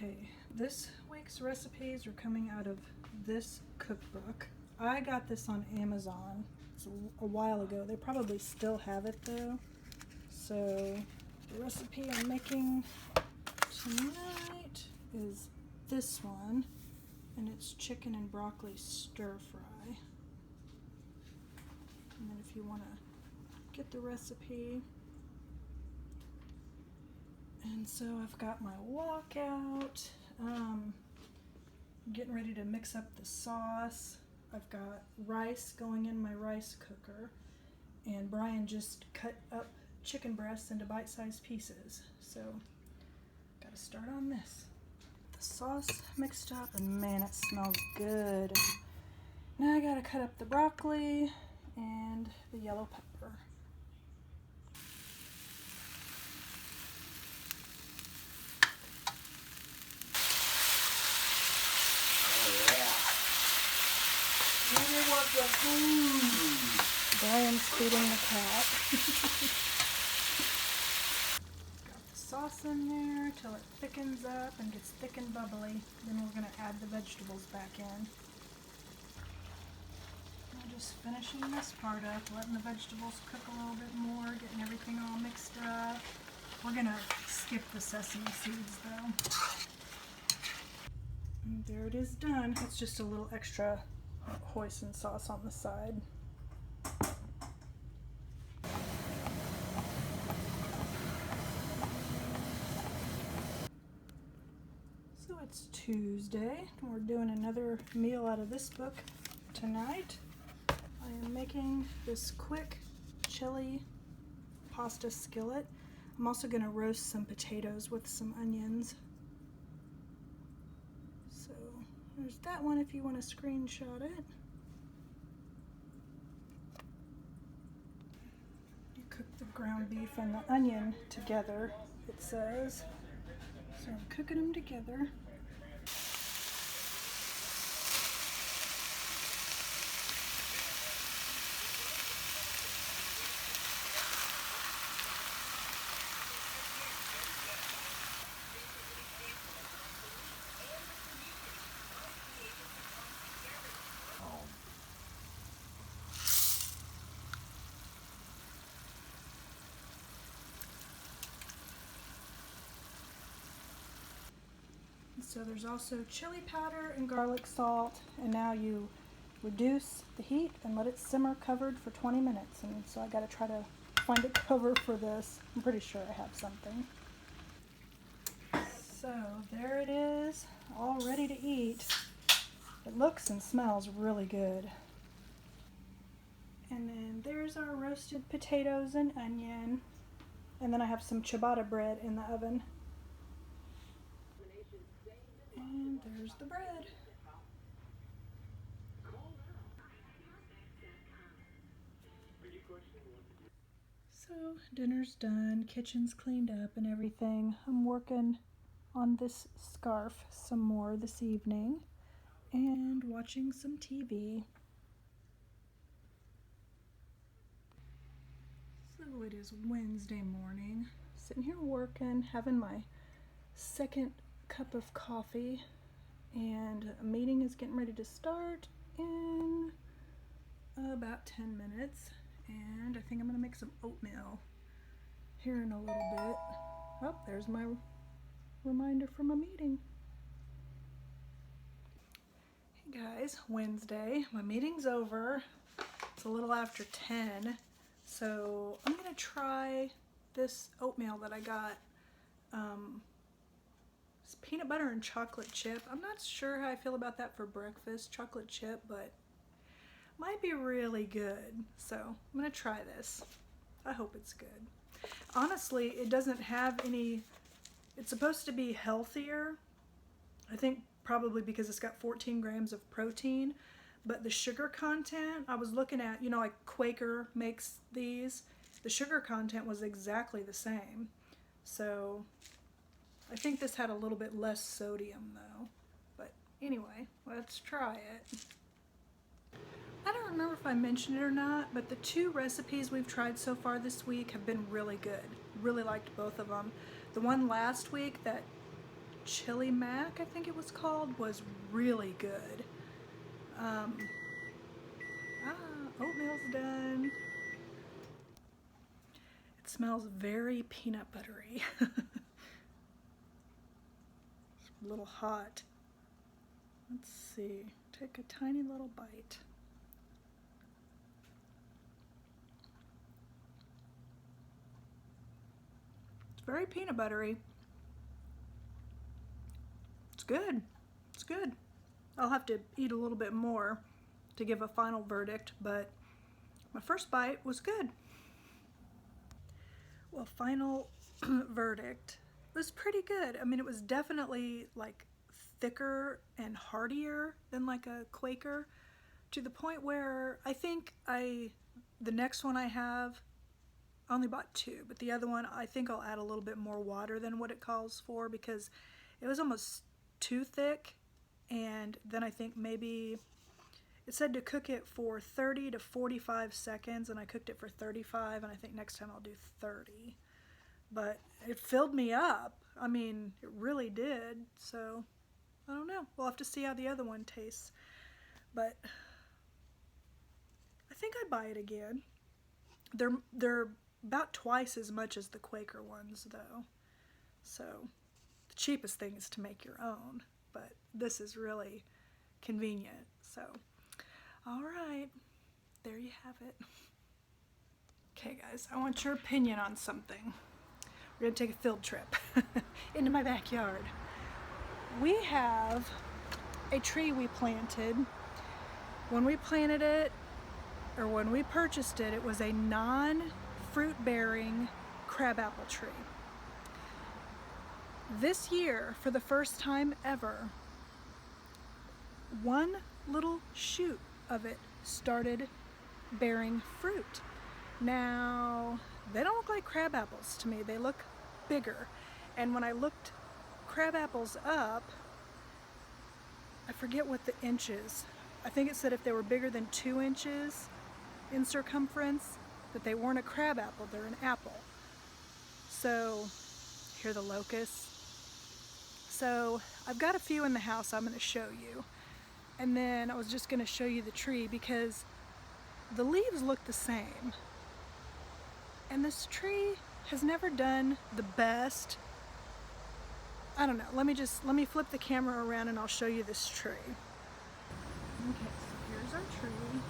Okay, this week's recipes are coming out of this cookbook. I got this on Amazon. It's a while ago. They probably still have it though. So the recipe I'm making tonight is this one, and it's chicken and broccoli stir fry. And then if you want to get the recipe. And so I've got my wok out, getting ready to mix up the sauce. I've got rice going in my rice cooker, and Brian just cut up chicken breasts into bite-sized pieces. So, gotta start on this. The sauce mixed up, and man, it smells good. Now I gotta cut up the broccoli and the yellow pepper. Brian's feeding the cat. Got the sauce in there till it thickens up and gets thick and bubbly. Then we're going to add the vegetables back in. I'm just finishing this part up, letting the vegetables cook a little bit more, getting everything all mixed up. We're going to skip the sesame seeds though. And there it is done. It's just a little extra hoisin sauce on the side. So it's Tuesday, and we're doing another meal out of this book tonight. I am making this quick chili pasta skillet. I'm also going to roast some potatoes with some onions. So there's that one if you want to screenshot it. You cook the ground beef and the onion together, it says. So I'm cooking them together. So there's also chili powder and garlic salt, and now you reduce the heat and let it simmer covered for 20 minutes. And so I got to try to find a cover for this. I'm pretty sure I have something. So there it is, all ready to eat. It looks and smells really good. And then there's our roasted potatoes and onion. And then I have some ciabatta bread in the oven. And there's the bread. So dinner's done, kitchen's cleaned up and everything. I'm working on this scarf some more this evening and watching some TV. So it is Wednesday morning, sitting here working, having my second cup of coffee, and a meeting is getting ready to start in about 10 minutes, and I think I'm going to make some oatmeal here in a little bit. Oh, there's my reminder from a meeting. Hey guys, Wednesday, my meeting's over. It's a little after 10, so I'm going to try this oatmeal that I got. It's peanut butter and chocolate chip. I'm not sure how I feel about that for breakfast, chocolate chip, but might be really good. So I'm gonna try this. I hope it's good. Honestly, it doesn't have any, it's supposed to be healthier. I think probably because it's got 14 grams of protein, but the sugar content, I was looking at, you know, like Quaker makes these. The sugar content was exactly the same. So I think this had a little bit less sodium though. But anyway, let's try it. I don't remember if I mentioned it or not, but the two recipes we've tried so far this week have been really good. Really liked both of them. The one last week, that Chili Mac, I think it was called, was really good. Oatmeal's done. It smells very peanut buttery. It's a little hot. Let's see, take a tiny little bite. It's very peanut buttery. It's good. It's good. I'll have to eat a little bit more to give a final verdict, but my first bite was good. Well, final verdict was pretty good. I mean, it was definitely like thicker and heartier than like a Quaker, to the point where I think the next one I have, I only bought 2, but the other one I think I'll add a little bit more water than what it calls for because it was almost too thick. And then I think maybe it said to cook it for 30 to 45 seconds, and I cooked it for 35, and I think next time I'll do 30. But it filled me up. I mean, it really did. So I don't know. We'll have to see how the other one tastes. But I think I'd buy it again. They're about twice as much as the Quaker ones, though. So the cheapest thing is to make your own, but this is really convenient. So, all right, there you have it. Okay, guys, I want your opinion on something. We're gonna take a field trip into my backyard. We have a tree we planted. When we planted it, or when we purchased it, it was a non-fruit bearing crabapple tree. This year, for the first time ever, one little shoot of it started bearing fruit. Now, they don't look like crab apples to me. They look bigger. And when I looked crab apples up, I forget what the inches. I think it said if they were bigger than 2 inches in circumference, that they weren't a crab apple, they're an apple. So, here are the locusts. So, I've got a few in the house I'm going to show you. And then I was just going to show you the tree because the leaves look the same. And this tree has never done the best. I don't know. Let me flip the camera around and I'll show you this tree. Okay, so here's our tree.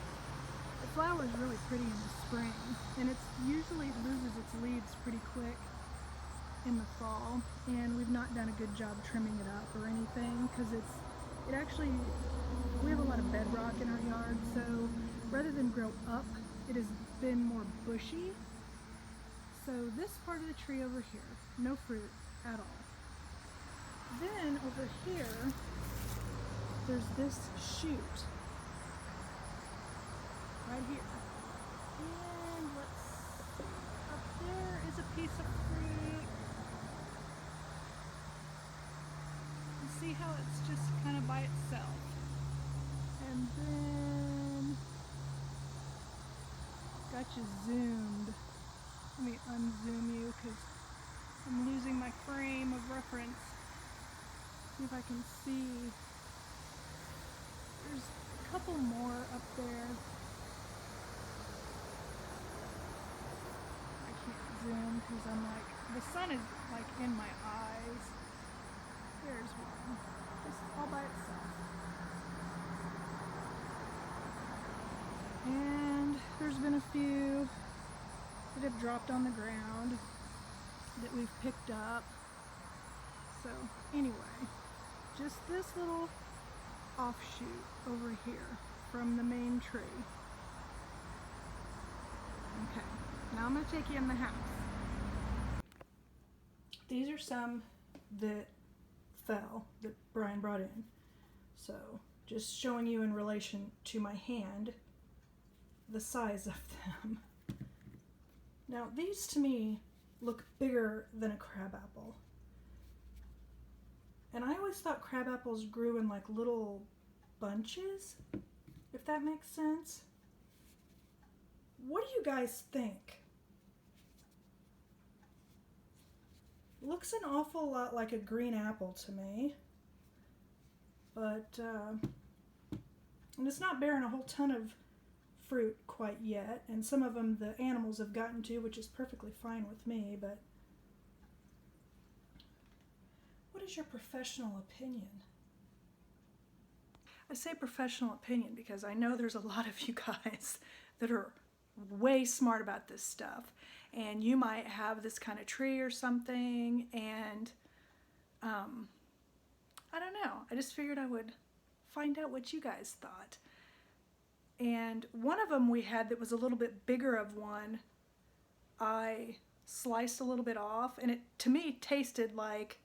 The flower is really pretty in the spring, and it usually loses its leaves pretty quick in the fall. And we've not done a good job trimming it up or anything because we have a lot of bedrock in our yard, so rather than grow up, it has been more bushy. So this part of the tree over here, no fruit at all. Then over here, there's this shoot right here. And let's see, up there is a piece of fruit. You see how it's just kind of by itself. And then, got you zoomed. Let me unzoom you because I'm losing my frame of reference. See if I can see. There's a couple more up there. I can't zoom because I'm like, the sun is like in my eyes. There's one, just all by itself. And there's been a few that have dropped on the ground that we've picked up. So anyway, just this little offshoot over here from the main tree. Okay, now I'm going to take you in the house. These are some that fell that Brian brought in. So just showing you in relation to my hand the size of them. Now these to me look bigger than a crabapple. And I always thought crabapples grew in like little bunches, if that makes sense. What do you guys think? Looks an awful lot like a green apple to me, but and it's not bearing a whole ton of fruit quite yet, and some of them the animals have gotten to, which is perfectly fine with me, but what is your professional opinion? I say professional opinion because I know there's a lot of you guys that are way smart about this stuff, and you might have this kind of tree or something, and I don't know. I just figured I would find out what you guys thought. And one of them we had that was a little bit bigger of one, I sliced a little bit off, and it to me tasted like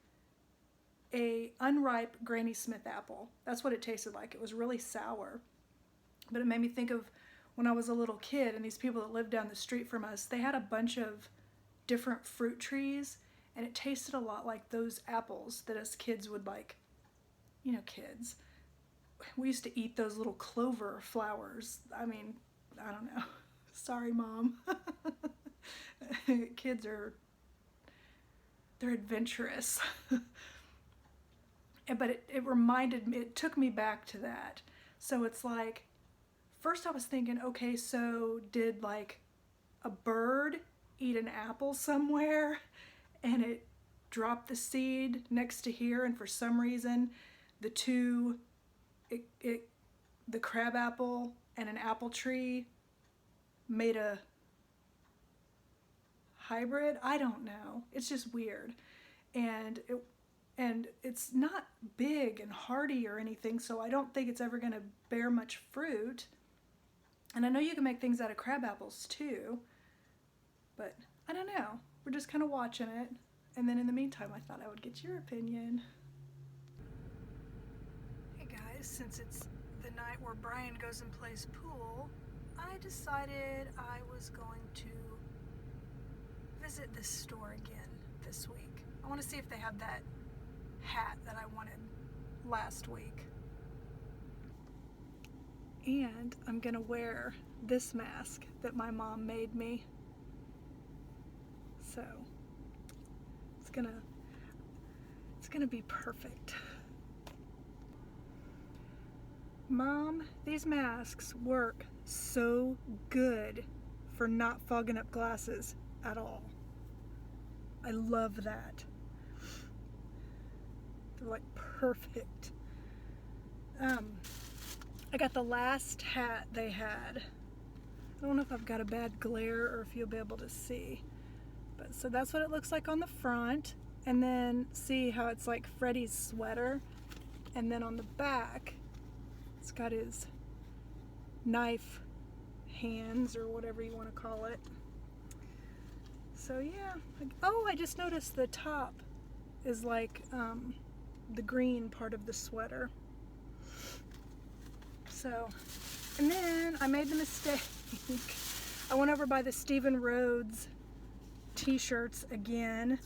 a unripe Granny Smith apple. That's what it tasted like. It was really sour, but it made me think of when I was a little kid, and these people that lived down the street from us, they had a bunch of different fruit trees, and it tasted a lot like those apples that us kids would like, you know, kids. We used to eat those little clover flowers. I mean, I don't know. Sorry, Mom. Kids they're adventurous. But it reminded me, it took me back to that. So it's like, first I was thinking, okay, so did like a bird eat an apple somewhere and it dropped the seed next to here, and for some reason the two, the crab apple and an apple tree made a hybrid? I don't know. It's just weird. And it's not big and hardy or anything, so I don't think it's ever going to bear much fruit. And I know you can make things out of crab apples too, but I don't know. We're just kind of watching it. And then in the meantime, I thought I would get your opinion. Hey guys, since it's the night where Brian goes and plays pool, I decided I was going to visit this store again this week. I want to see if they have that hat that I wanted last week. And I'm gonna wear this mask that my mom made me. So it's gonna be perfect. Mom, these masks work so good for not fogging up glasses at all. I love that. They're like perfect. I got the last hat they had. I don't know if I've got a bad glare or if you'll be able to see. But so that's what it looks like on the front. And then see how it's like Freddy's sweater. And then on the back, it's got his knife hands or whatever you want to call it. So yeah. Oh, I just noticed the top is like the green part of the sweater. So, and then I made the mistake. I went over by the Stephen Rhodes t-shirts again,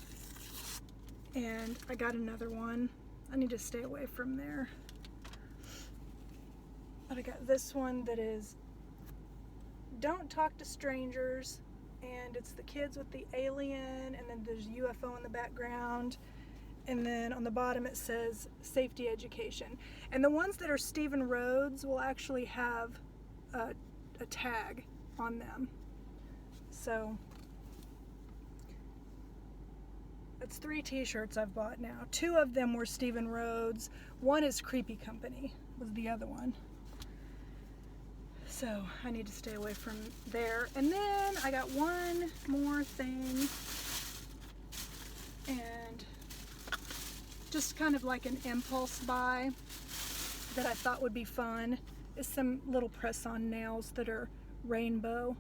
and I got another one. I need to stay away from there. But I got this one that is Don't Talk to Strangers, and it's the kids with the alien, and then there's UFO in the background. And then on the bottom it says safety education. And the ones that are Stephen Rhodes will actually have a tag on them. So it's 3 t-shirts I've bought now. 2 of them were Stephen Rhodes. One is Creepy Company, was the other one. So I need to stay away from there. And then I got one more thing. And just kind of like an impulse buy that I thought would be fun is some little press-on nails that are rainbow.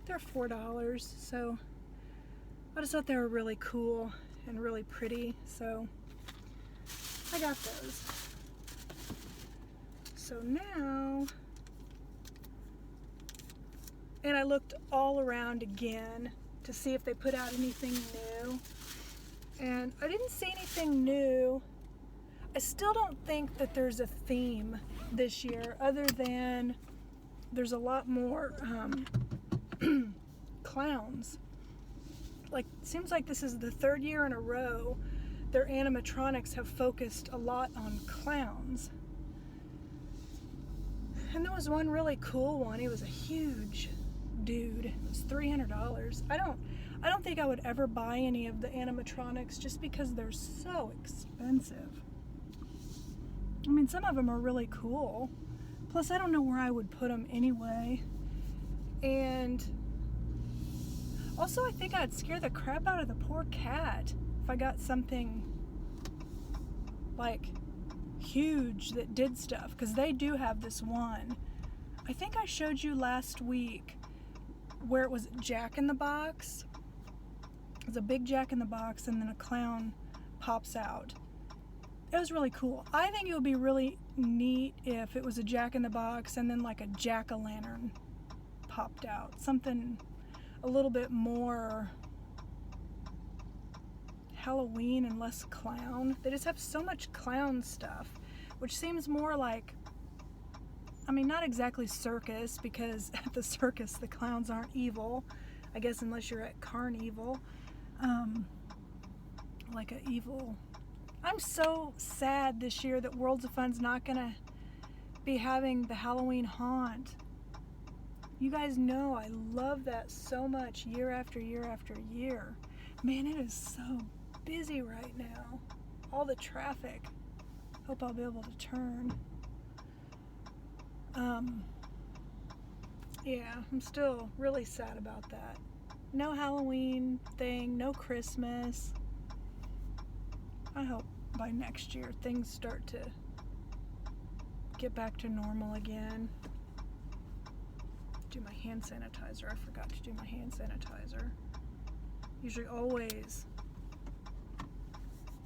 They're $4, so I just thought they were really cool and really pretty, so I got those. So now, and I looked all around again to see if they put out anything new. And I didn't see anything new. I still don't think that there's a theme this year, other than there's a lot more clowns. like, seems like this is the third year in a row their animatronics have focused a lot on clowns. And there was one really cool one. He was a huge dude. It was $300. I don't think I would ever buy any of the animatronics just because they're so expensive. I mean, some of them are really cool. Plus, I don't know where I would put them anyway. And also, I think I'd scare the crap out of the poor cat if I got something like huge that did stuff, because they do have this one. I think I showed you last week where it was Jack in the Box. It's a big Jack in the Box and then a clown pops out. It was really cool. I think it would be really neat if it was a Jack in the Box and then like a jack-o'-lantern popped out. Something a little bit more Halloween and less clown. They just have so much clown stuff, which seems more like, I mean, not exactly circus, because at the circus the clowns aren't evil, I guess, unless you're at Carnival. Like a evil. I'm so sad this year that Worlds of Fun's not gonna be having the Halloween haunt. You guys know I love that so much year after year after year. Man, it is so busy right now. All the traffic. Hope I'll be able to turn. Yeah, I'm still really sad about that. No Halloween thing, no Christmas. I hope by next year things start to get back to normal again. Do my hand sanitizer. I forgot to do my hand sanitizer. Usually always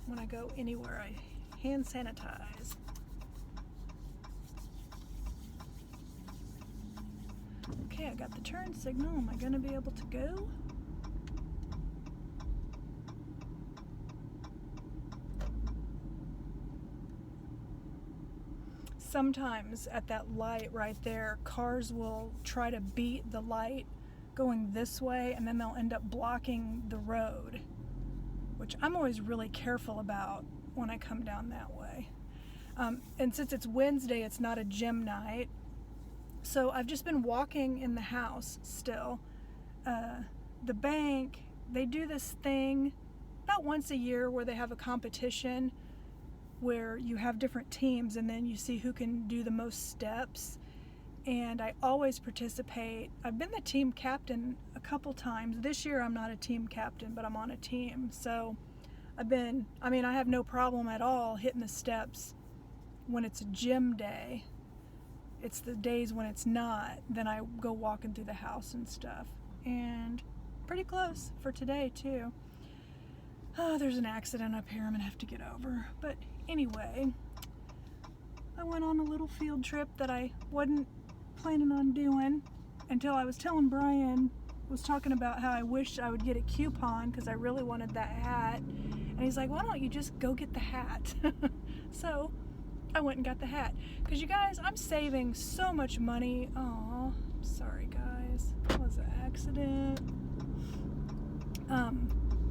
when I go anywhere I hand sanitize. Okay, I got the turn signal. Am I gonna be able to go? Sometimes at that light right there, cars will try to beat the light going this way, and then they'll end up blocking the road, which I'm always really careful about when I come down that way. And since it's Wednesday, it's not a gym night, so I've just been walking in the house still. The bank, they do this thing about once a year where they have a competition where you have different teams and then you see who can do the most steps. And I always participate. I've been the team captain a couple times. This year I'm not a team captain, but I'm on a team. So I have no problem at all hitting the steps when it's a gym day. It's the days when it's not, then I go walking through the house and stuff. And pretty close for today too. Oh, there's an accident up here I'm gonna have to get over. But anyway, I went on a little field trip that I wasn't planning on doing until I was telling Brian, was talking about how I wish I would get a coupon because I really wanted that hat. And he's like, why don't you just go get the hat? So I went and got the hat. Because you guys, I'm saving so much money. Aw, sorry guys. That was an accident.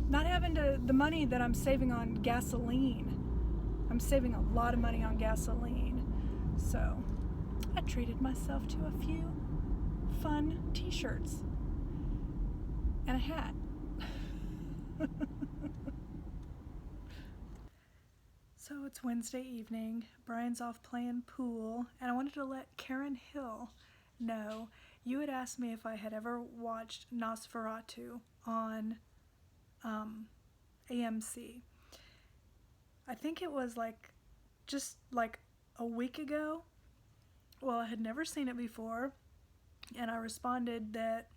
Not having the money that I'm saving on gasoline. I'm saving a lot of money on gasoline. So I treated myself to a few fun t-shirts and a hat. So it's Wednesday evening. Brian's off playing pool, and I wanted to let Karen Hill know. You had asked me if I had ever watched Nosferatu on AMC. I think it was just a week ago. Well, I had never seen it before, and I responded that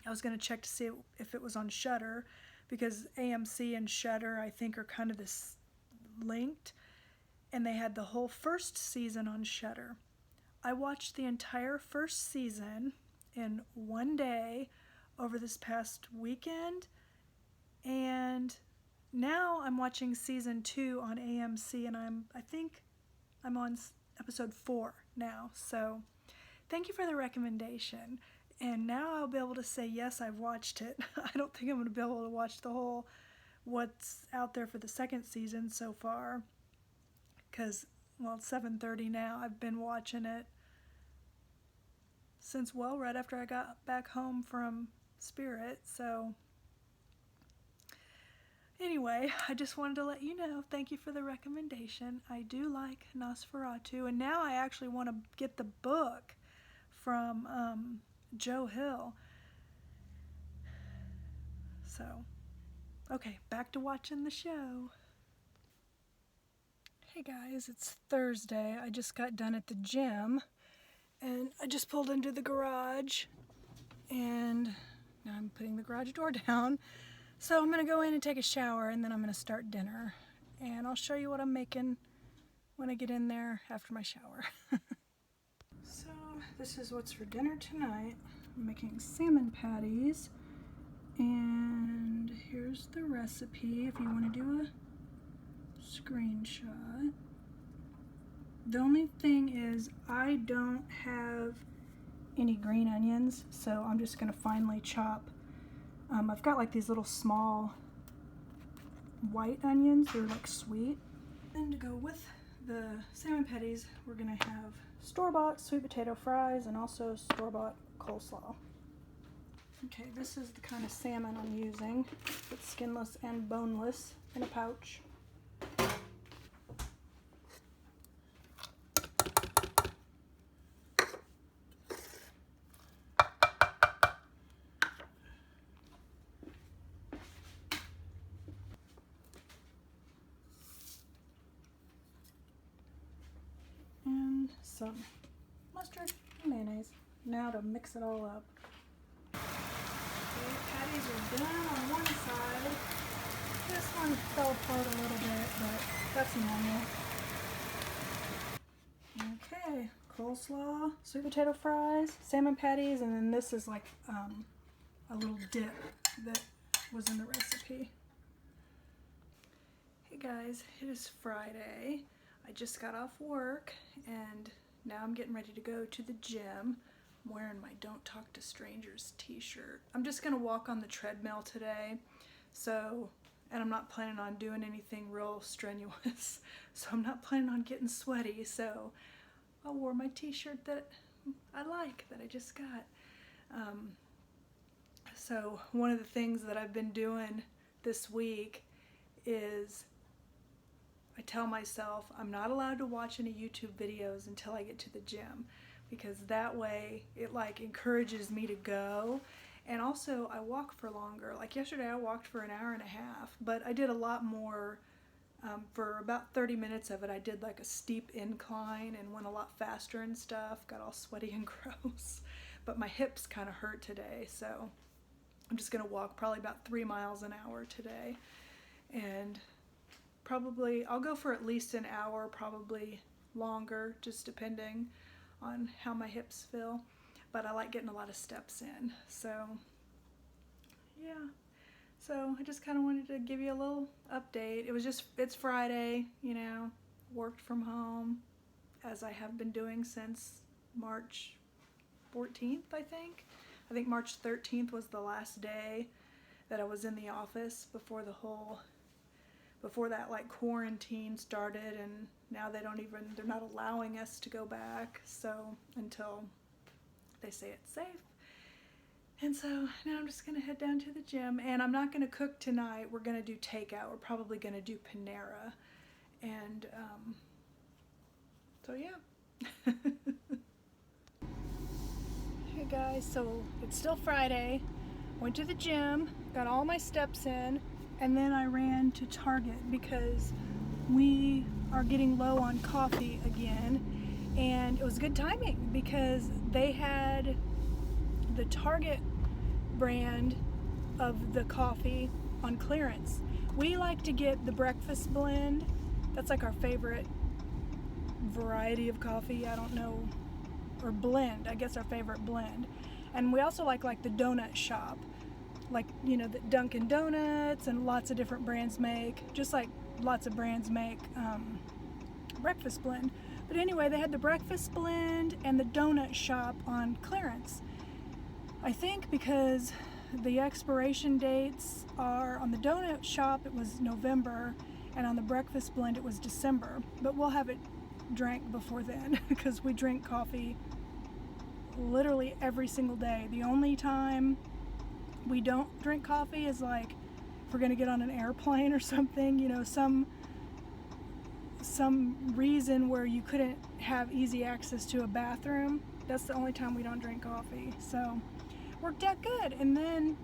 I was going to check to see if it was on Shudder, because AMC and Shudder, I think, are kind of this linked, and they had the whole first season on Shudder. I watched the entire first season in one day over this past weekend, and now I'm watching season 2 on AMC, and I think I'm on episode 4 now. So thank you for the recommendation. And now I'll be able to say, yes, I've watched it. I don't think I'm going to be able to watch the whole, what's out there for the second season so far. Because, well, it's 7:30 now. I've been watching it since, well, right after I got back home from Spirit. So, anyway, I just wanted to let you know, thank you for the recommendation. I do like Nosferatu, and now I actually want to get the book from Joe Hill. So, okay, back to watching the show. Hey guys, it's Thursday. I just got done at the gym, and I just pulled into the garage, and now I'm putting the garage door down. So I'm going to go in and take a shower, and then I'm going to start dinner. And I'll show you what I'm making when I get in there after my shower. So this is what's for dinner tonight. I'm making salmon patties. And here's the recipe if you want to do a screenshot. The only thing is I don't have any green onions, so I'm just going to finely chop. I've got like these little small white onions. They're like sweet. And to go with the salmon patties, we're going to have store-bought sweet potato fries and also store-bought coleslaw. Okay, this is the kind of salmon I'm using. It's skinless and boneless in a pouch. And some mustard and mayonnaise. Now to mix it all up. Okay, patties are done on one side. This one fell apart a little bit, but that's normal. Okay, coleslaw, sweet potato fries, salmon patties, and then this is like a little dip that was in the recipe. Hey guys, it is Friday. I just got off work and now I'm getting ready to go to the gym. I'm wearing my Don't Talk to Strangers t-shirt. I'm just gonna walk on the treadmill today, and I'm not planning on doing anything real strenuous, so I'm not planning on getting sweaty, so I wore my t-shirt that I like, that I just got. So one of the things that I've been doing this week is I tell myself I'm not allowed to watch any YouTube videos until I get to the gym, because that way it like encourages me to go. And also I walk for longer. Like yesterday I walked for an hour and a half, but I did a lot more. For about 30 minutes of it I did like a steep incline and went a lot faster and stuff, got all sweaty and gross. But my hips kind of hurt today, so I'm just gonna walk probably about 3 miles an hour today. And probably I'll go for at least an hour, probably longer, just depending on how my hips feel. But I like getting a lot of steps in, so yeah. So I just kind of wanted to give you a little update. It's Friday, you know, worked from home as I have been doing since March 14th, I think. I think March 13th was the last day that I was in the office before that like quarantine started, and now they're not allowing us to go back, so until they say it's safe. And so now I'm just gonna head down to the gym, and I'm not gonna cook tonight. We're gonna do takeout. We're probably gonna do Panera, and so yeah. Hey guys, so it's still Friday. Went to the gym, got all my steps in, and then I ran to Target because we are getting low on coffee again, and it was good timing because they had the Target brand of the coffee on clearance. We like to get the breakfast blend. That's like our favorite variety of coffee, I don't know, or blend, I guess our favorite blend. And we also like the donut shop, like, you know, that Dunkin' Donuts and lots of different brands make, just like lots of brands make breakfast blend. But anyway, they had the breakfast blend and the donut shop on clearance. I think because the expiration dates are on the donut shop, it was November, and on the breakfast blend, it was December. But we'll have it drank before then because we drink coffee literally every single day. The only time we don't drink coffee is like if we're gonna get on an airplane or something, you know, some reason where you couldn't have easy access to a bathroom. That's the only time we don't drink coffee. So worked out good. And then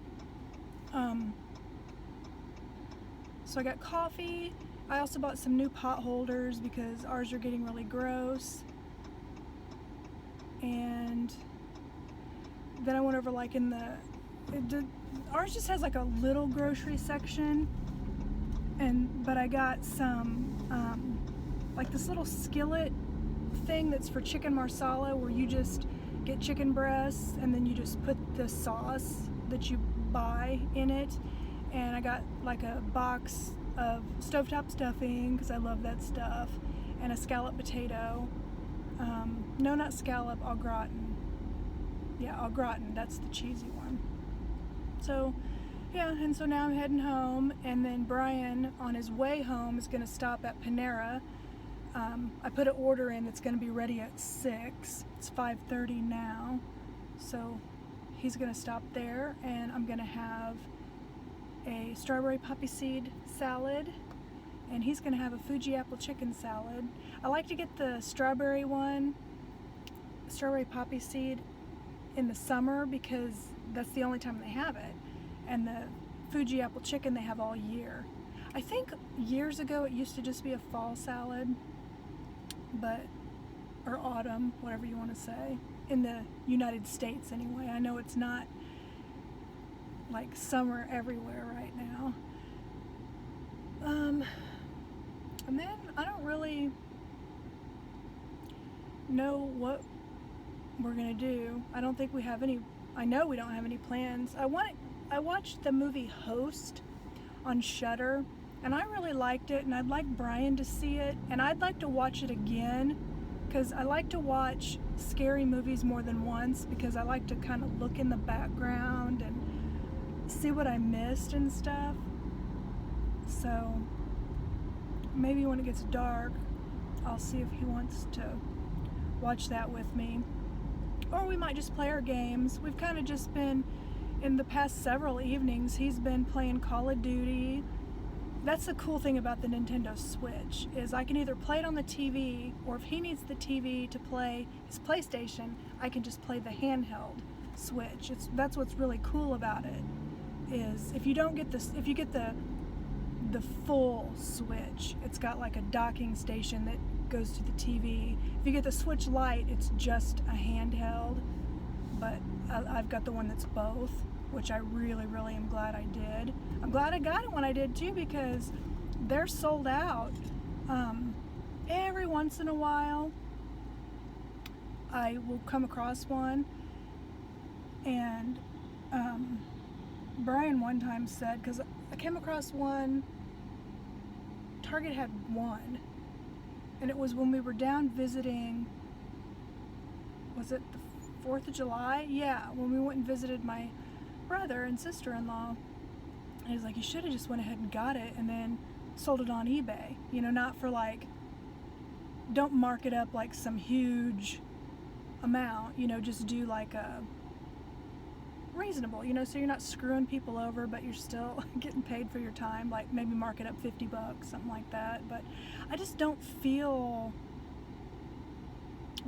so I got coffee. I also bought some new pot holders because ours are getting really gross. And then I went over like in ours just has like a little grocery section, but I got some like this little skillet thing that's for chicken marsala, where you just get chicken breasts and then you just put the sauce that you buy in it. And I got like a box of stovetop stuffing because I love that stuff, and a scallop potato. No, not scallop, au gratin. Yeah, au gratin, that's the cheesy one. So yeah, and so now I'm heading home, and then Brian on his way home is going to stop at Panera. I put an order in that's going to be ready at 6. It's 5:30 now, so he's going to stop there, and I'm going to have a strawberry poppy seed salad, and he's going to have a Fuji apple chicken salad. I like to get the strawberry poppy seed in the summer because that's the only time they have it, and the Fuji apple chicken they have all year. I think years ago it used to just be a fall salad, or autumn, whatever you want to say, in the United States anyway. I know it's not like summer everywhere right now. And then I don't really know what we're gonna do. I don't think we have any. I know we don't have any plans. I watched the movie Host on Shudder, and I really liked it, and I'd like Brian to see it, and I'd like to watch it again because I like to watch scary movies more than once because I like to kind of look in the background and see what I missed and stuff. So maybe when it gets dark, I'll see if he wants to watch that with me. Or we might just play our games. We've kind of just been, in the past several evenings, he's been playing Call of Duty. That's the cool thing about the Nintendo Switch, is I can either play it on the TV, or if he needs the TV to play his PlayStation, I can just play the handheld Switch. That's what's really cool about it, is if you get the full Switch, it's got like a docking station that goes to the TV. If you get the Switch Lite, it's just a handheld, but I've got the one that's both, which I really, really am glad I did. I'm glad I got it when I did too, because they're sold out. Every once in a while, I will come across one, and Brian one time said, because I came across one, Target had one, and it was when we were down visiting, was it the 4th of July? Yeah, when we went and visited my brother and sister-in-law. And he was like, you should have just went ahead and got it and then sold it on eBay. You know, not for like, don't mark it up like some huge amount, you know, just do like a reasonable, you know, so you're not screwing people over, but you're still getting paid for your time, like maybe mark it up $50, something like that. But I just don't feel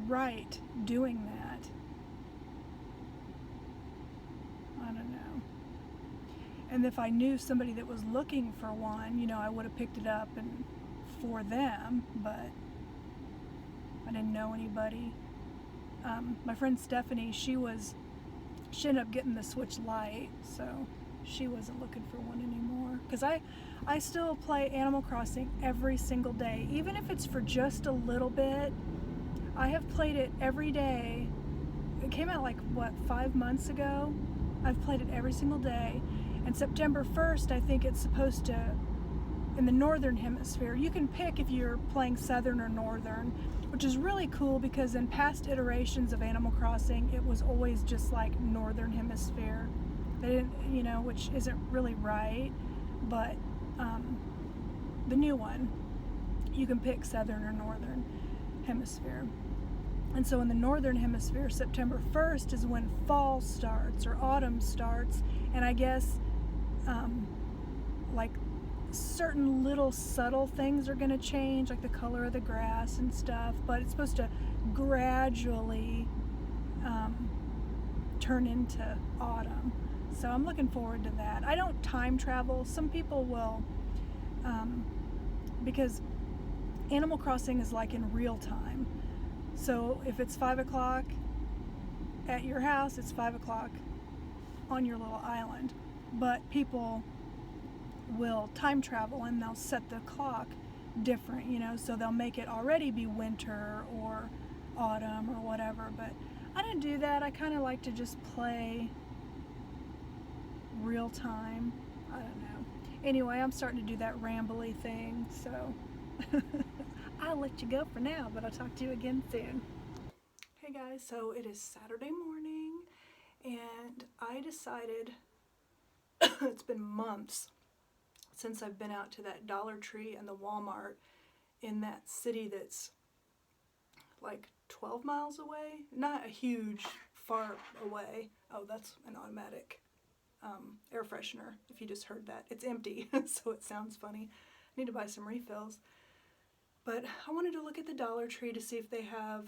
right doing that. I don't know. And if I knew somebody that was looking for one, you know, I would have picked it up and for them, but I didn't know anybody. My friend Stephanie, she ended up getting the Switch Lite, so she wasn't looking for one anymore. Because I still play Animal Crossing every single day, even if it's for just a little bit. I have played it every day. It came out like, 5 months ago? I've played it every single day. And September 1st, I think it's supposed to in the northern hemisphere. You can pick if you're playing southern or northern, which is really cool because in past iterations of Animal Crossing, it was always just like northern hemisphere. They didn't, you know, which isn't really right, but the new one, you can pick southern or northern hemisphere. And so in the northern hemisphere, September 1st is when fall starts or autumn starts, and I guess like certain little subtle things are going to change, like the color of the grass and stuff, but it's supposed to gradually turn into autumn. So I'm looking forward to that. I don't time travel. Some people will, because Animal Crossing is like in real time. So if it's 5 o'clock at your house, it's 5 o'clock on your little island. But people will time travel and they'll set the clock different, you know, so they'll make it already be winter or autumn or whatever. But I didn't do that. I kind of like to just play real time. I don't know. Anyway, I'm starting to do that rambly thing, so I'll let you go for now, but I'll talk to you again soon. Hey guys, so it is Saturday morning and I decided it's been months since I've been out to that Dollar Tree and the Walmart in that city that's like 12 miles away. Not a huge far away. Oh, that's an automatic air freshener, if you just heard that. It's empty, so it sounds funny. I need to buy some refills. But I wanted to look at the Dollar Tree to see if they have,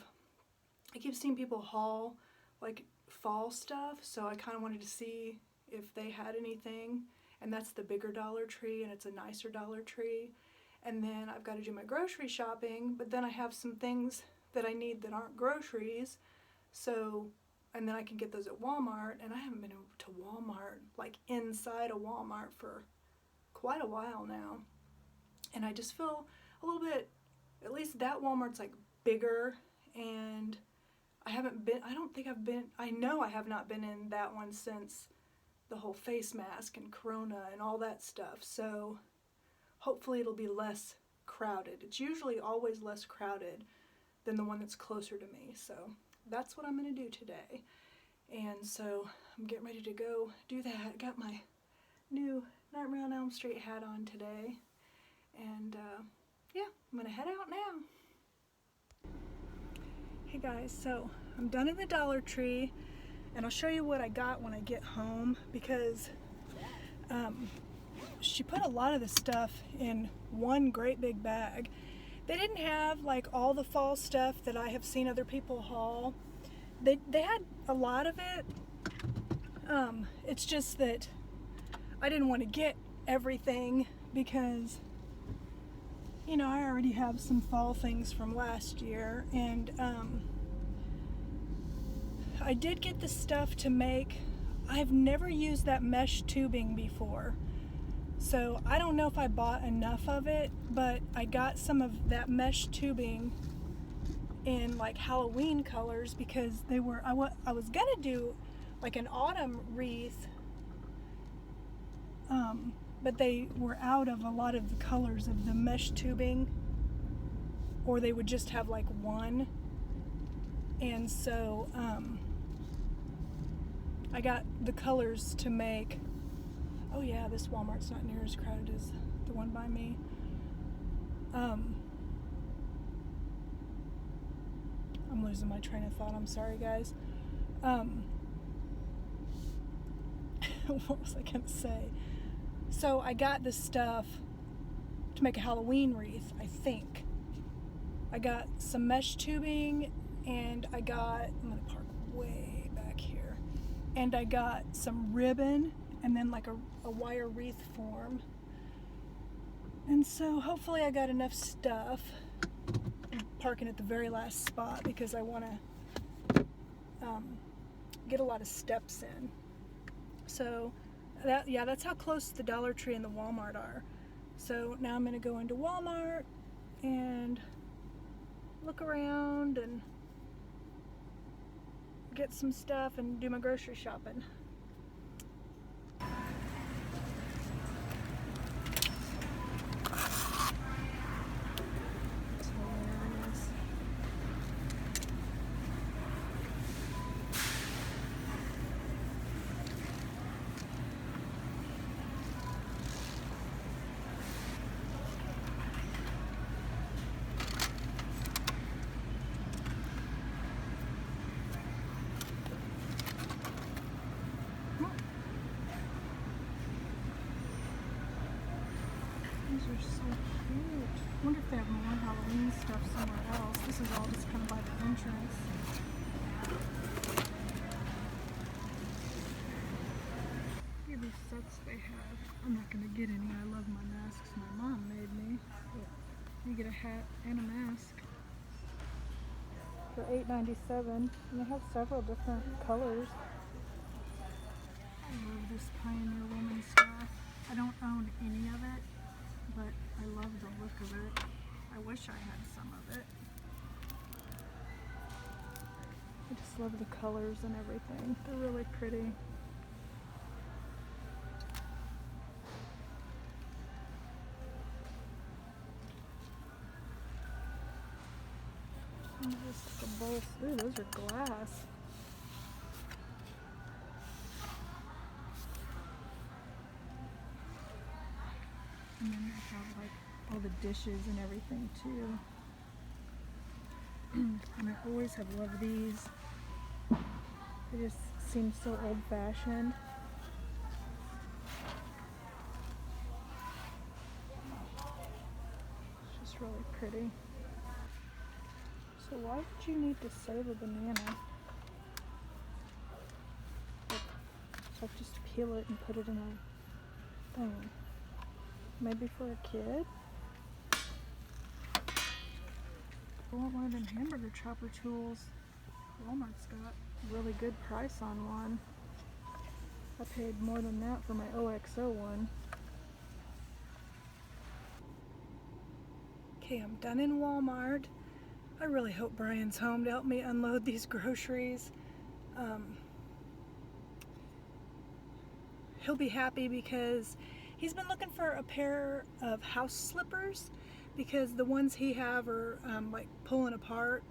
I keep seeing people haul like fall stuff, so I kind of wanted to see if they had anything. And that's the bigger Dollar Tree, and it's a nicer Dollar Tree. And then I've got to do my grocery shopping, but then I have some things that I need that aren't groceries. So, and then I can get those at Walmart, and I haven't been to Walmart, like inside a Walmart, for quite a while now. And I just feel a little bit, at least that Walmart's like bigger, and I haven't been, I don't think I've been, I know I have not been in that one since the whole face mask and corona and all that stuff. So hopefully it'll be less crowded. It's usually always less crowded than the one that's closer to me. So that's what I'm going to do today. And so I'm getting ready to go do that. Got my new Nightmare on Elm Street hat on today. And yeah, I'm going to head out now. Hey guys, so I'm done in the Dollar Tree. And I'll show you what I got when I get home, because she put a lot of the stuff in one great big bag. They didn't have like all the fall stuff that I have seen other people haul. They had a lot of it. It's just that I didn't want to get everything because, you know, I already have some fall things from last year, and I did get the stuff to make, I've never used that mesh tubing before, so I don't know if I bought enough of it, but I got some of that mesh tubing in like Halloween colors because they were, I was gonna do like an autumn wreath, but they were out of a lot of the colors of the mesh tubing, or they would just have like one, and so I got the colors to make. Oh yeah, this Walmart's not near as crowded as the one by me. I'm losing my train of thought, I'm sorry guys. What was I gonna say? So I got this stuff to make a Halloween wreath, I think. I got some mesh tubing, and I got, I'm gonna park way back here, and I got some ribbon, and then like a wire wreath form. And so hopefully I got enough stuff. I'm parking at the very last spot because I want to get a lot of steps in. So that, yeah, that's how close the Dollar Tree and the Walmart are. So now I'm going to go into Walmart and look around and get some stuff and do my grocery shopping. are so cute. I wonder if they have more Halloween stuff somewhere else. This is all just kind of by the entrance. Look at these sets they have. I'm not going to get any. I love my masks my mom made me. But you get a hat and a mask for $8.97, and they have several different colors. I love this Pioneer Woman stuff. I don't own any of it, but I love the look of it. I wish I had some of it. I just love the colors and everything. They're really pretty. And just the bowls. Ooh, those are glass. And then they have like all the dishes and everything too. And I always have loved these. They just seem so old-fashioned. It's just really pretty. So why would you need to save a banana? Like just peel it and put it in a thing. Maybe for a kid? I want one of them hamburger chopper tools. Walmart's got a really good price on one. I paid more than that for my OXO one. Okay, I'm done in Walmart. I really hope Brian's home to help me unload these groceries. He'll be happy because he's been looking for a pair of house slippers because the ones he have are like pulling apart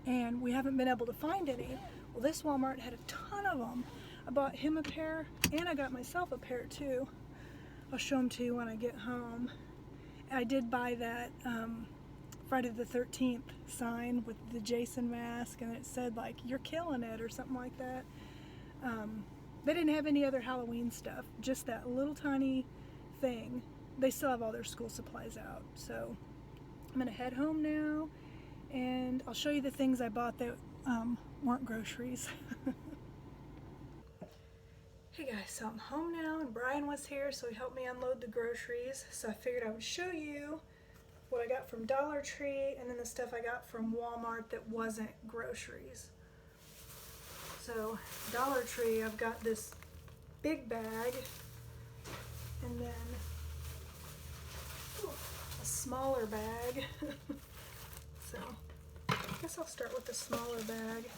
and we haven't been able to find any. Well, this Walmart had a ton of them. I bought him a pair and I got myself a pair too. I'll show them to you when I get home. I did buy that Friday the 13th sign with the Jason mask and it said like, "You're killing it," or something like that. They didn't have any other Halloween stuff, just that little tiny thing. They still have all their school supplies out. So I'm gonna head home now and I'll show you the things I bought that weren't groceries. Hey guys, so I'm home now and Brian was here, so he helped me unload the groceries. So I figured I would show you what I got from Dollar Tree and then the stuff I got from Walmart that wasn't groceries. So Dollar Tree, I've got this big bag and then a smaller bag. So I guess I'll start with the smaller bag.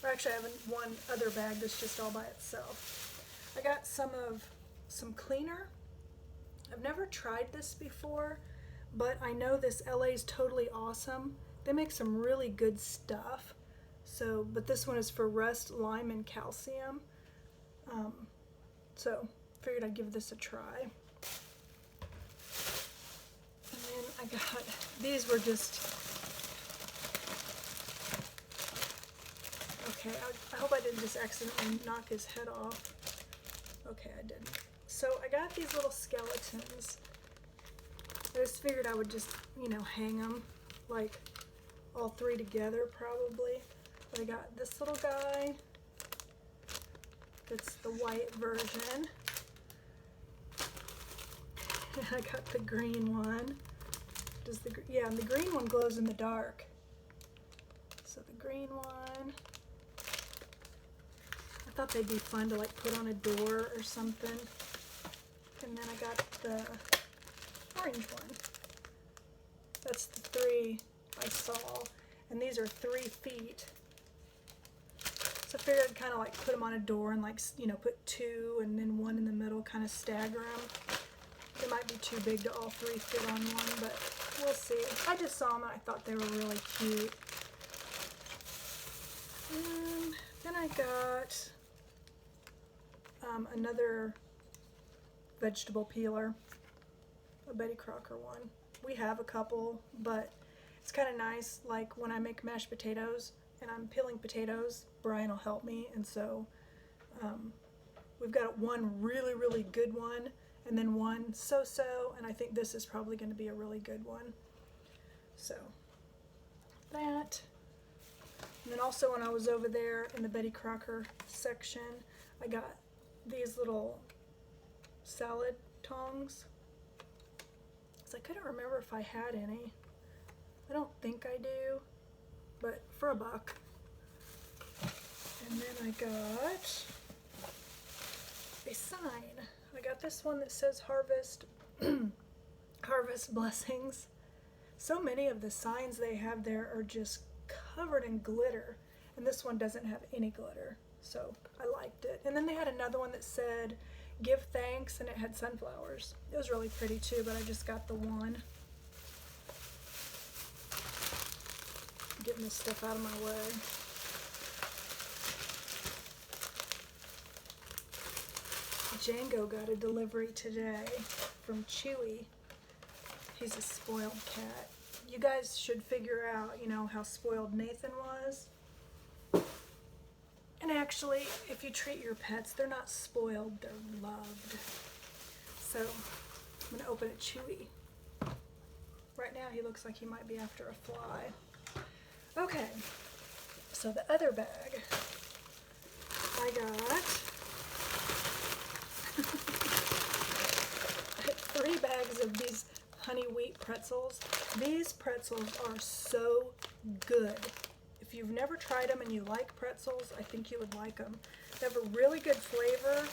Or actually I have one other bag that's just all by itself. I got some cleaner. I've never tried this before, but I know this LA's Totally Awesome. They make some really good stuff. So, but this one is for rust, lime, and calcium. So figured I'd give this a try. And then I got, these were just, okay, I hope I didn't just accidentally knock his head off. Okay, I didn't. So I got these little skeletons. I just figured I would just, you know, hang them, like all three together probably. But I got this little guy. It's the white version. And I got the green one. Yeah, and the green one glows in the dark. So the green one. I thought they'd be fun to like put on a door or something. And then I got the orange one. That's the three I saw. And these are 3 feet. So I figured I'd kind of like put them on a door and like, you know, put 2 and then 1 in the middle, kind of stagger them. They might be too big to all 3 fit on one, but we'll see. I just saw them and I thought they were really cute. And then I got another vegetable peeler, a Betty Crocker one. We have a couple, but it's kind of nice, like when I make mashed potatoes and I'm peeling potatoes, Brian will help me, and so we've got one really, really good one, and then one so-so, and I think this is probably going to be a really good one. So that. And then also when I was over there in the Betty Crocker section, I got these little salad tongs. So I couldn't remember if I had any. I don't think I do, but for $1. And then I got a sign. I got this one that says Harvest Harvest Blessings. So many of the signs they have there are just covered in glitter, and this one doesn't have any glitter, so I liked it. And then they had another one that said Give Thanks, and it had sunflowers. It was really pretty too, but I just got the one. Getting this stuff out of my way. Django got a delivery today from Chewy. He's a spoiled cat. You guys should figure out, you know, how spoiled Nathan was. And actually, if you treat your pets, they're not spoiled, they're loved. So, I'm gonna open a Chewy. Right now, he looks like he might be after a fly. Okay, so the other bag, I got 3 bags of these honey wheat pretzels. These pretzels are so good. If you've never tried them and you like pretzels, I think you would like them. They have a really good flavor,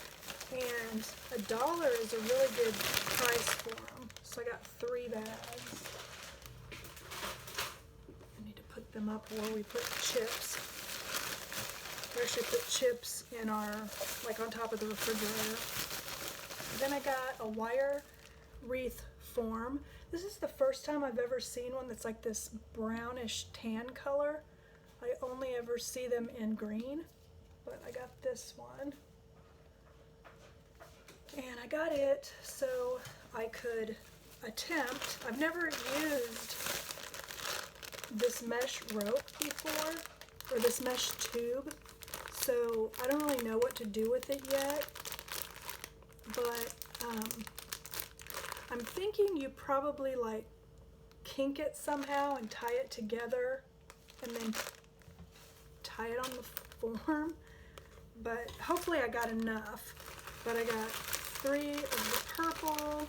and $1 is a really good price for them. So I got 3 bags. I need to put them up where we put chips. We actually put chips in our, like on top of the refrigerator. Then I got a wire wreath form. This is the first time I've ever seen one that's like this brownish tan color. I only ever see them in green, but I got this one. And I got it so I could attempt, I've never used this mesh rope before, or this mesh tube, so I don't really know what to do with it yet, but I'm thinking you probably like kink it somehow and tie it together and then tie it on the form, but hopefully I got enough. But I got 3 of the purple,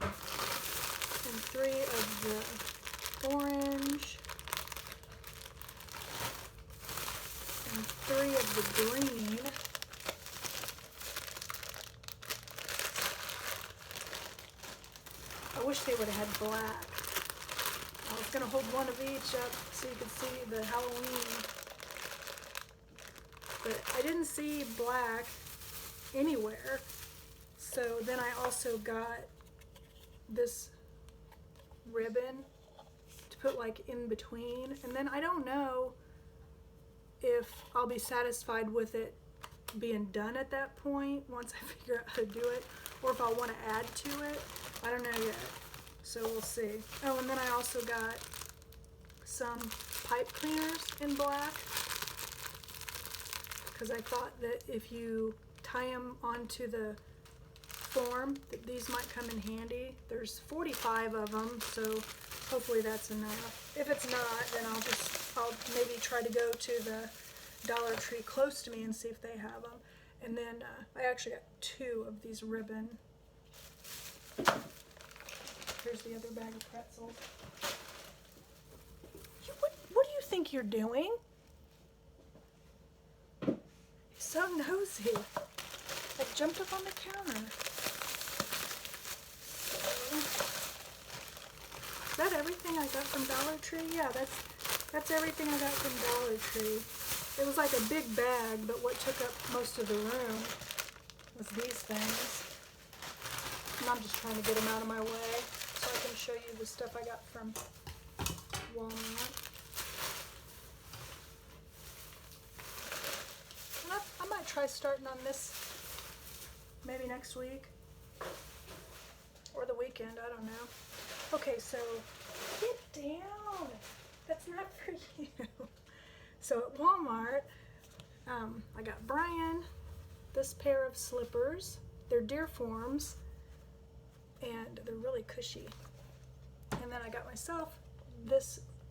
and 3 of the orange, and 3 of the green. I wish they would have had black. I was going to hold one of each up so you could see the Halloween. But I didn't see black anywhere. So then I also got this ribbon to put like in between. And then I don't know if I'll be satisfied with it being done at that point once I figure out how to do it, or if I want to add to it. I don't know yet, so we'll see. Oh, and then I also got some pipe cleaners in black, because I thought that if you tie them onto the form, that these might come in handy. There's 45 of them, so hopefully that's enough. If it's not, then I'll maybe try to go to the Dollar Tree close to me and see if they have them. And then I actually got 2 of these ribbon. Here's the other bag of pretzels. What do you think you're doing? He's so nosy. I jumped up on the counter. So, is that everything I got from Dollar Tree? Yeah, that's everything I got from Dollar Tree. It was like a big bag, but what took up most of the room was these things. And I'm just trying to get them out of my way so I can show you the stuff I got from Walmart. And I might try starting on this maybe next week or the weekend, I don't know. Okay, so get down. That's not for you. So at Walmart, I got Brian this pair of slippers. They're Deerforms, and they're really cushy. And then I got myself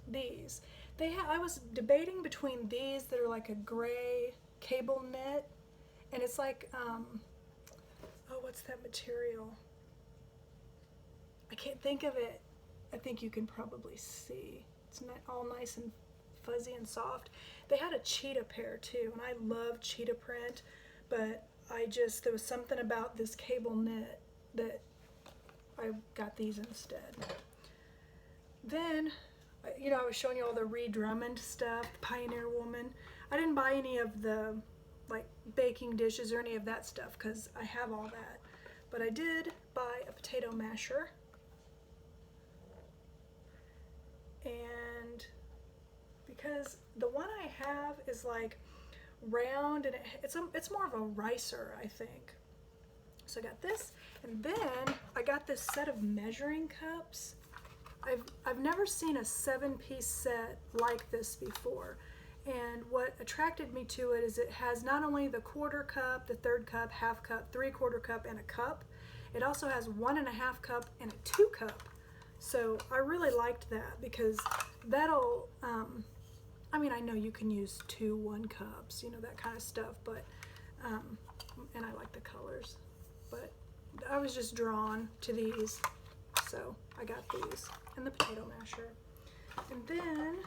these. I was debating between these that are like a gray cable knit, and it's like, oh, what's that material? I can't think of it. I think you can probably see. It's not all nice and fuzzy and soft. They had a cheetah pair too, and I love cheetah print, but there was something about this cable knit that I got these instead. Then, I was showing you all the Ree Drummond stuff, Pioneer Woman. I didn't buy any of the like baking dishes or any of that stuff because I have all that. But I did buy a potato masher. And because the one I have is like round and it's more of a ricer, I think. So I got this, and then I got this set of measuring cups. I've never seen a 7-piece set like this before, and what attracted me to it is it has not only the 1/4 cup, the 1/3 cup, 1/2 cup, 3/4 cup, and a cup. It also has 1.5 cup and a 2 cup. So I really liked that because that'll, I know you can use 2 1 cups, that kind of stuff, but, and I like the colors, but I was just drawn to these, so I got these and the potato masher. And then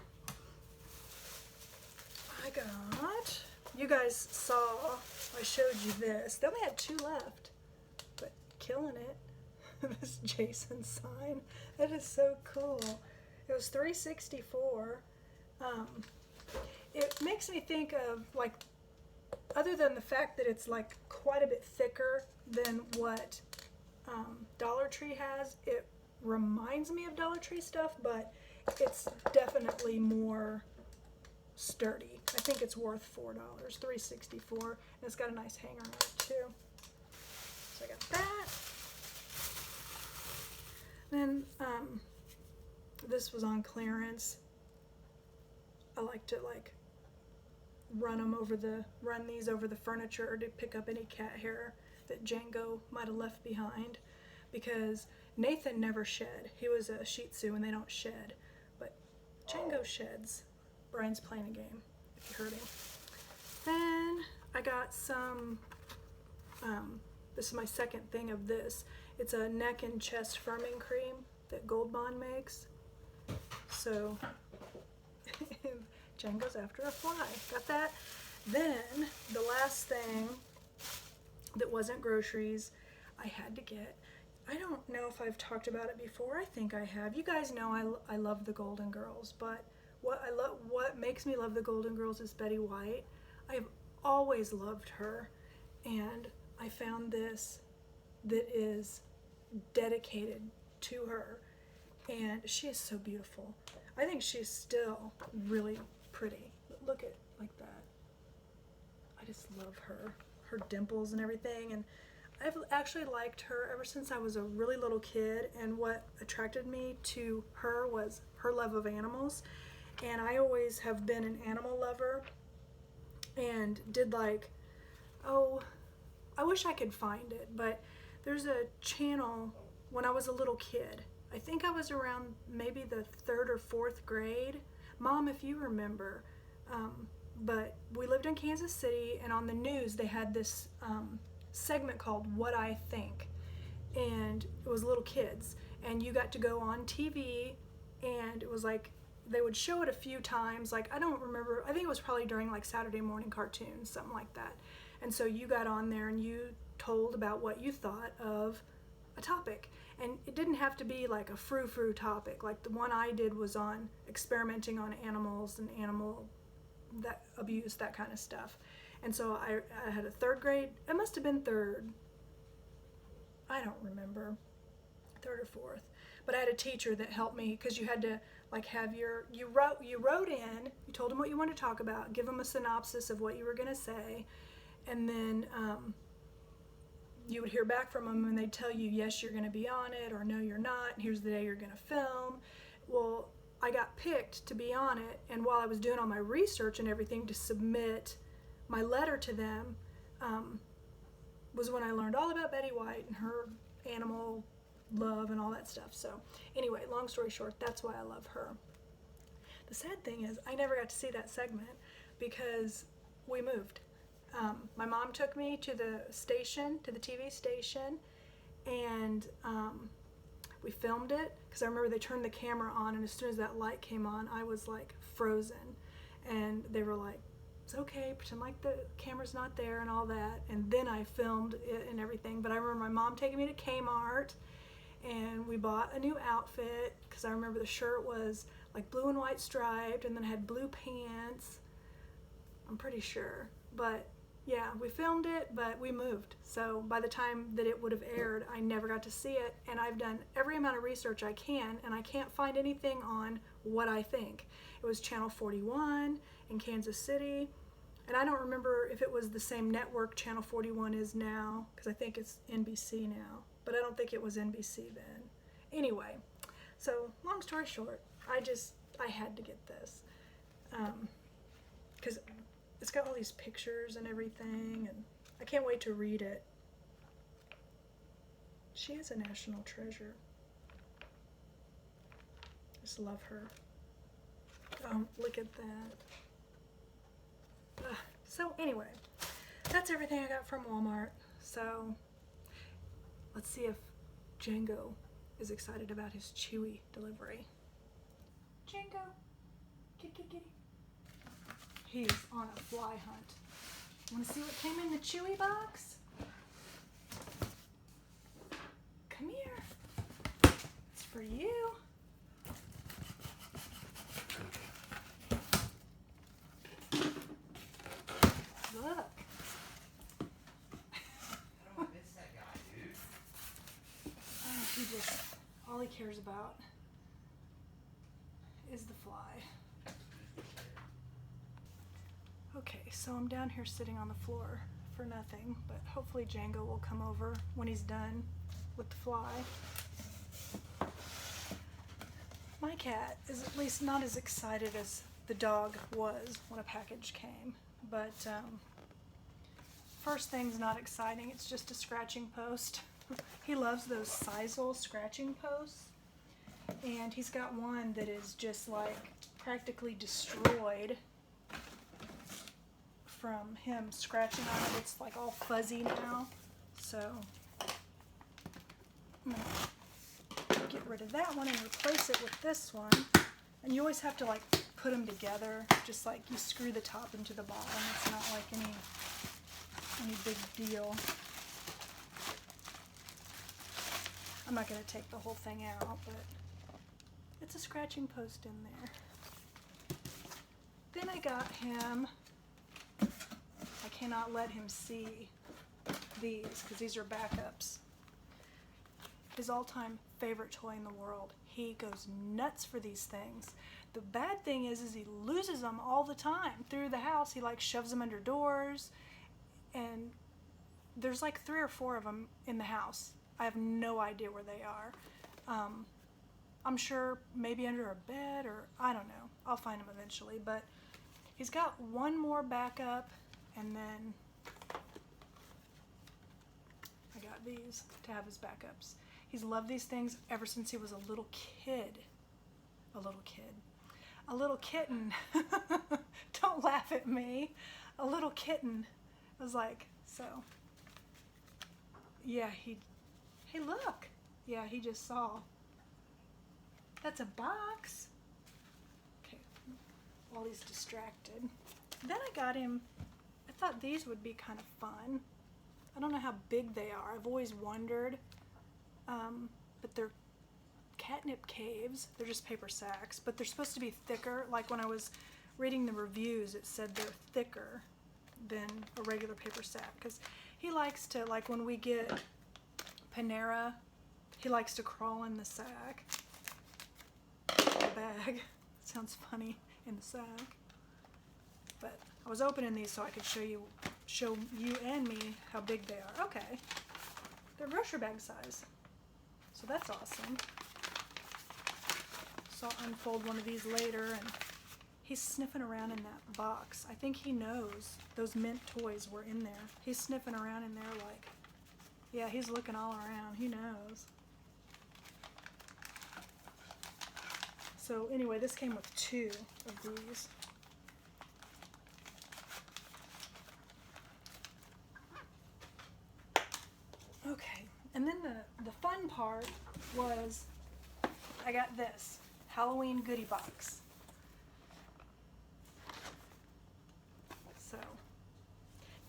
I got, you guys saw, I showed you this. They only had 2 left, but killing it. This Jason sign. That is so cool. It was $3.64. It makes me think of, like, other than the fact that it's like quite a bit thicker than what Dollar Tree has, it reminds me of Dollar Tree stuff, but it's definitely more sturdy. I think it's worth $4, $3.64, and it's got a nice hanger on it too. So I got that. Then this was on clearance. I like to run these over the furniture or to pick up any cat hair that Django might have left behind, because Nathan never shed. He was a Shih Tzu and they don't shed, but Django sheds. Brian's playing a game, if you heard him. Then I got some, this is my second thing of this. It's a neck and chest firming cream that Gold Bond makes. So Django's after a fly. Got that. Then the last thing that wasn't groceries I had to get. I don't know if I've talked about it before. I think I have. You guys know I love the Golden Girls, but what makes me love the Golden Girls is Betty White. I've always loved her, and I found this that is dedicated to her, and she is so beautiful. I think she's still really pretty. Look at like that. I just love her dimples and everything, and I've actually liked her ever since I was a really little kid, and what attracted me to her was her love of animals, and I always have been an animal lover, and did I wish I could find it, but there's a channel when I was a little kid. I think I was around maybe the 3rd or 4th grade. Mom, if you remember, but we lived in Kansas City, and on the news they had this segment called What I Think, and it was little kids, and you got to go on TV, and it was like they would show it a few times. Like, I don't remember, I think it was probably during like Saturday morning cartoons, something like that. And so you got on there and you told about what you thought of a topic, and it didn't have to be like a frou-frou topic. Like the one I did was on experimenting on animals and animal that abuse, that kind of stuff. And so I had a 3rd grade, it must have been 3rd, I don't remember, 3rd or 4th, but I had a teacher that helped me, because you had to like have you wrote in, you told them what you wanted to talk about, give them a synopsis of what you were going to say, and then you would hear back from them, and they'd tell you, yes, you're going to be on it, or no, you're not, and here's the day you're going to film. Well, I got picked to be on it, and while I was doing all my research and everything to submit my letter to them, was when I learned all about Betty White and her animal love and all that stuff. So anyway, long story short, that's why I love her. The sad thing is I never got to see that segment because we moved. My mom took me to the station, to the TV station, and we filmed it because I remember they turned the camera on, and as soon as that light came on, I was like frozen. And they were like, it's okay, pretend like the camera's not there and all that. And then I filmed it and everything. But I remember my mom taking me to Kmart, and we bought a new outfit because I remember the shirt was like blue and white striped and then had blue pants. I'm pretty sure. But yeah, we filmed it, but we moved. So by the time that it would have aired, I never got to see it. And I've done every amount of research I can, and I can't find anything on what I think. It was Channel 41 in Kansas City. And I don't remember if it was the same network Channel 41 is now, because I think it's NBC now. But I don't think it was NBC then. Anyway, so long story short, I had to get this. Because it's got all these pictures and everything, and I can't wait to read it. She is a national treasure. Just love her. Oh, look at that. So anyway, that's everything I got from Walmart. So let's see if Django is excited about his Chewy delivery. Django, kitty. He's on a fly hunt. Want to see what came in the Chewy box? Come here. It's for you. Look. I don't miss that guy, dude. Oh, all he cares about is the fly. Okay, so I'm down here sitting on the floor for nothing, but hopefully Django will come over when he's done with the fly. My cat is at least not as excited as the dog was when a package came, but first thing's not exciting, it's just a scratching post. He loves those Sisal scratching posts, and he's got one that is just like practically destroyed from him scratching on it. It's like all fuzzy now, so I'm gonna get rid of that one and replace it with this one. And you always have to like put them together, just like you screw the top into the bottom. It's not like any big deal. I'm not going to take the whole thing out, but it's a scratching post in there. Then I got him, I cannot let him see these because these are backups. His all-time favorite toy in the world. He goes nuts for these things. The bad thing is he loses them all the time through the house. He like shoves them under doors, and there's like 3 or 4 of them in the house. I have no idea where they are. I'm sure maybe under a bed, or I don't know. I'll find them eventually, but he's got one more backup, and then I got these to have as backups. He's loved these things ever since he was a little kid. A little kitten. Don't laugh at me. A little kitten. I was like, so. Yeah, hey look. Yeah, he just saw. That's a box. Okay, while he's distracted. Then I got him, I thought these would be kind of fun. I don't know how big they are. I've always wondered. But they're catnip caves. They're just paper sacks, but they're supposed to be thicker. Like when I was reading the reviews, it said they're thicker than a regular paper sack. Because he likes to, like when we get Panera, he likes to crawl in the sack. The bag. Sounds funny, in the sack. But I was opening these so I could show you and me how big they are. Okay. They're grocery bag size. So that's awesome. So I'll unfold one of these later, and he's sniffing around in that box. I think he knows those mint toys were in there. He's sniffing around in there like, Yeah, he's looking all around. Who knows? So anyway, this came with 2 of these. Okay, and then the fun part was I got this Halloween goodie box. So,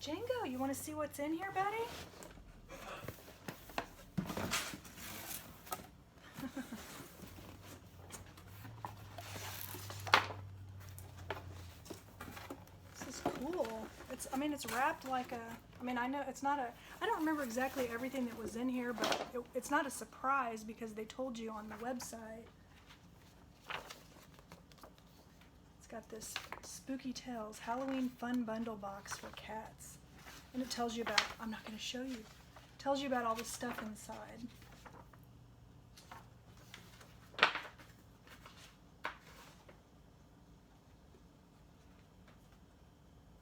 Django, you want to see what's in here, buddy? This is cool. It's wrapped like I know it's not I don't remember exactly everything that was in here, but it's not a surprise because they told you on the website. It's got this Spooky Tales Halloween Fun Bundle box for cats. And it tells you about, I'm not going to show you, it tells you about all the stuff inside.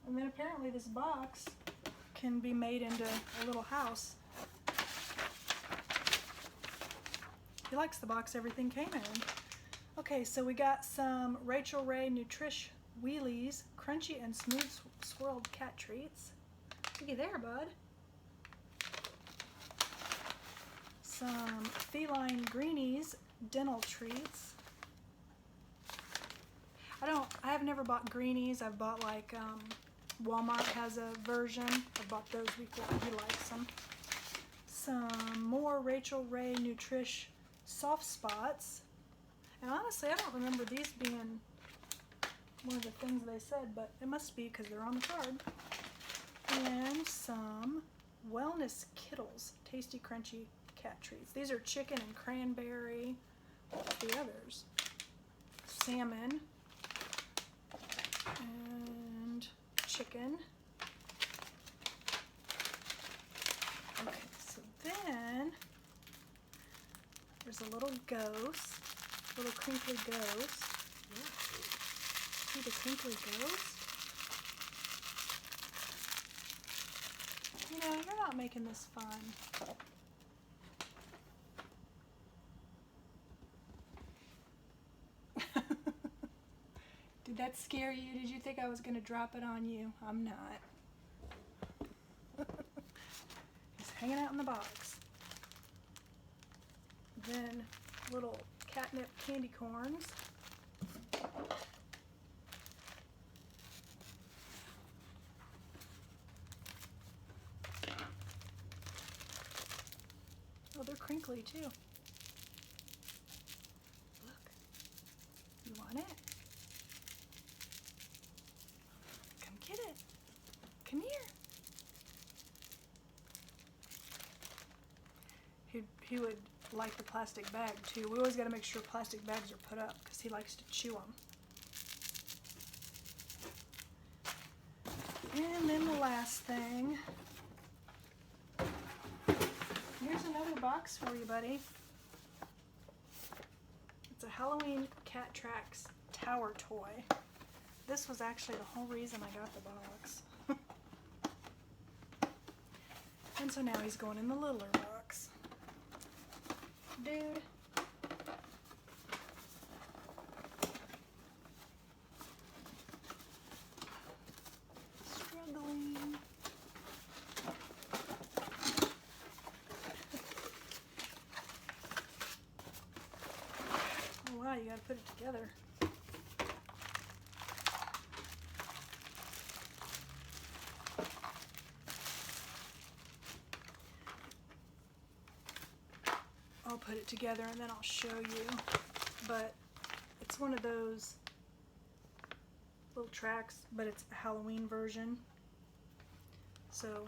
And then apparently this box can be made into a little house. He likes the box everything came in. Okay, so we got some Rachel Ray Nutrish Wheelies Crunchy and Smooth Swirled Cat Treats. Looky there, bud. Some Feline Greenies Dental Treats. I have never bought Greenies. I've bought like Walmart has a version. I bought those before. He likes them. Some more Rachel Ray Nutrish Soft Spots. And honestly, I don't remember these being one of the things they said, but it must be because they're on the card. And some Wellness Kittles Tasty Crunchy Cat Treats. These are chicken and cranberry. What's the others? Salmon and chicken. Okay, so then there's a little ghost, little crinkly ghost. See the crinkly ghost? You know, you're not making this fun. Did that scare you? Did you think I was going to drop it on you? I'm not. He's hanging out in the box. Then little catnip candy corns. Oh, they're crinkly too. Look. You want it? Come get it. Come here. He would like the plastic bag too. We always got to make sure plastic bags are put up because he likes to chew them. And then the last thing. Here's another box for you, buddy. It's a Halloween Cat Tracks tower toy. This was actually the whole reason I got the box. And so now he's going in the littler box. Dude. Struggling. Oh wow, you gotta put it together. I'll put it together and then I'll show you, but it's one of those little tracks, but it's a Halloween version. So,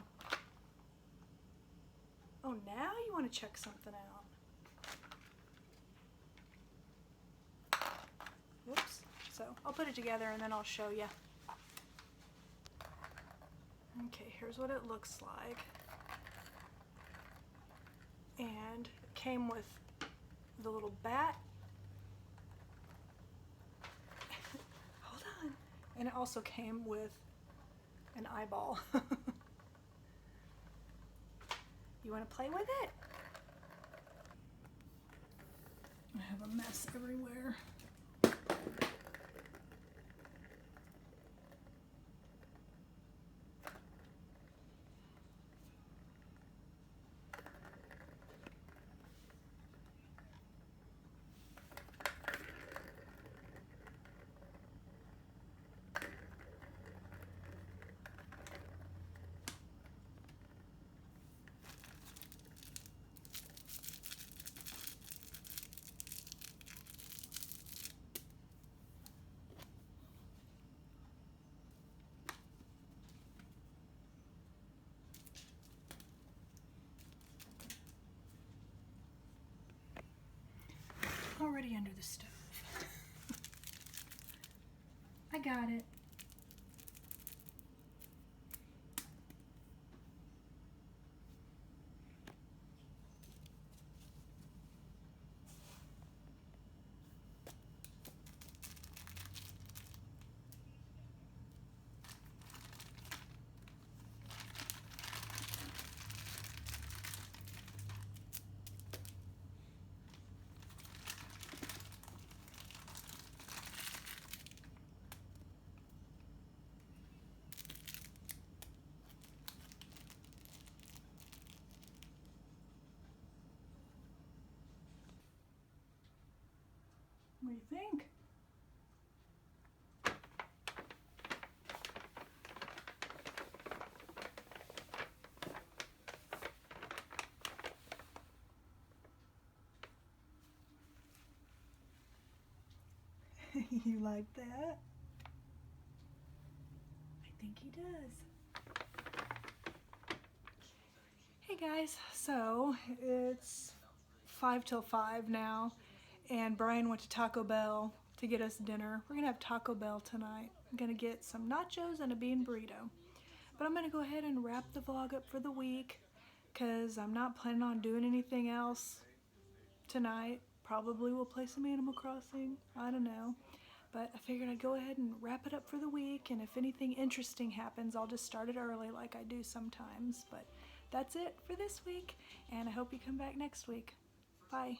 oh, now you want to check something out. Whoops. So I'll put it together and then I'll show you. Okay, here's what it looks like. And it came with the little bat. Hold on. And it also came with an eyeball. You want to play with it? I have a mess everywhere. Already under the stove. I got it. What do you think? You like that? I think he does. Hey guys, so it's 5 till 5 now, and Brian went to Taco Bell to get us dinner. We're gonna have Taco Bell tonight. I'm gonna get some nachos and a bean burrito. But I'm gonna go ahead and wrap the vlog up for the week because I'm not planning on doing anything else tonight. Probably we'll play some Animal Crossing, I don't know. But I figured I'd go ahead and wrap it up for the week, and if anything interesting happens, I'll just start it early like I do sometimes. But that's it for this week, and I hope you come back next week. Bye.